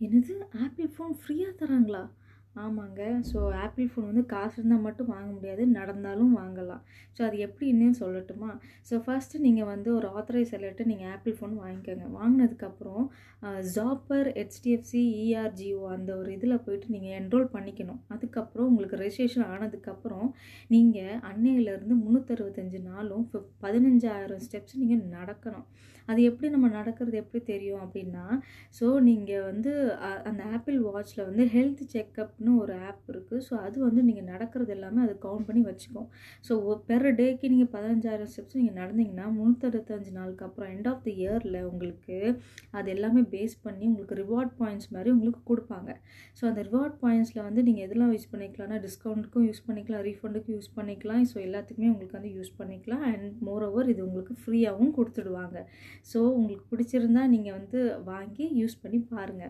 என்னது apple phone ஃப்ரீயாக தராங்களா? ஆமாங்க. ஸோ ஆப்பிள் ஃபோன் வந்து காசு இருந்தால் மட்டும் வாங்க முடியாது, நடந்தாலும் வாங்கலாம். ஸோ அது எப்படின்னு சொல்லட்டுமா? ஸோ ஃபஸ்ட்டு நீங்கள் வந்து ஒரு ஆத்தரைஸ் செல்லர்ட்ட நீங்கள் ஆப்பிள் ஃபோன் வாங்கிக்கோங்க. வாங்கினதுக்கப்புறம் ஜாப்பர், ஹெச்டிஎஃப்சி, இஆர்ஜிஓ அந்த ஒரு இதில் போய்ட்டு நீங்கள் என்ரோல் பண்ணிக்கணும். அதுக்கப்புறம் உங்களுக்கு ரெஜிஸ்ட்ரேஷன் ஆனதுக்கப்புறம் நீங்கள் அன்னையிலேருந்து 365 நாளும் 15,000 ஸ்டெப்ஸ் நீங்கள் நடக்கணும். அது எப்படி நம்ம நடக்கிறது எப்படி தெரியும் அப்படின்னா, ஸோ நீங்கள் வந்து அந்த ஆப்பிள் வாட்ச்சில் வந்து ஹெல்த் செக்கப்னு ஒரு ஆப் இருக்குது. ஸோ அது வந்து நீங்கள் நடக்கிறது எல்லாமே அது கவுண்ட் பண்ணி வச்சுக்கும். ஸோ பெர் டேக்கு நீங்கள் 15,000 ஸ்டெப்ஸ் நீங்கள் நடந்தீங்கன்னா 365 நாளுக்கு அப்புறம் எண்ட் ஆஃப் தி இயரில் உங்களுக்கு அது எல்லாமே பேஸ் பண்ணி உங்களுக்கு ரிவார்ட் பாயிண்ட்ஸ் மாதிரி உங்களுக்கு கொடுப்பாங்க. ஸோ அந்த ரிவார்ட் பாயிண்ட்ஸில் வந்து நீங்கள் எதெல்லாம் யூஸ் பண்ணிக்கலாம்னா டிஸ்கவுண்ட்டுக்கும் யூஸ் பண்ணிக்கலாம், ரீஃபண்டுக்கும் யூஸ் பண்ணிக்கலாம். ஸோ எல்லாத்துக்குமே உங்களுக்கு வந்து யூஸ் பண்ணிக்கலாம். அண்ட் மோரோவர் இது உங்களுக்கு ஃப்ரீயாகவும் கொடுத்துடுவாங்க. ஸோ உங்களுக்கு பிடிச்சிருந்தா நீங்கள் வந்து வாங்கி யூஸ் பண்ணி பாருங்கள்.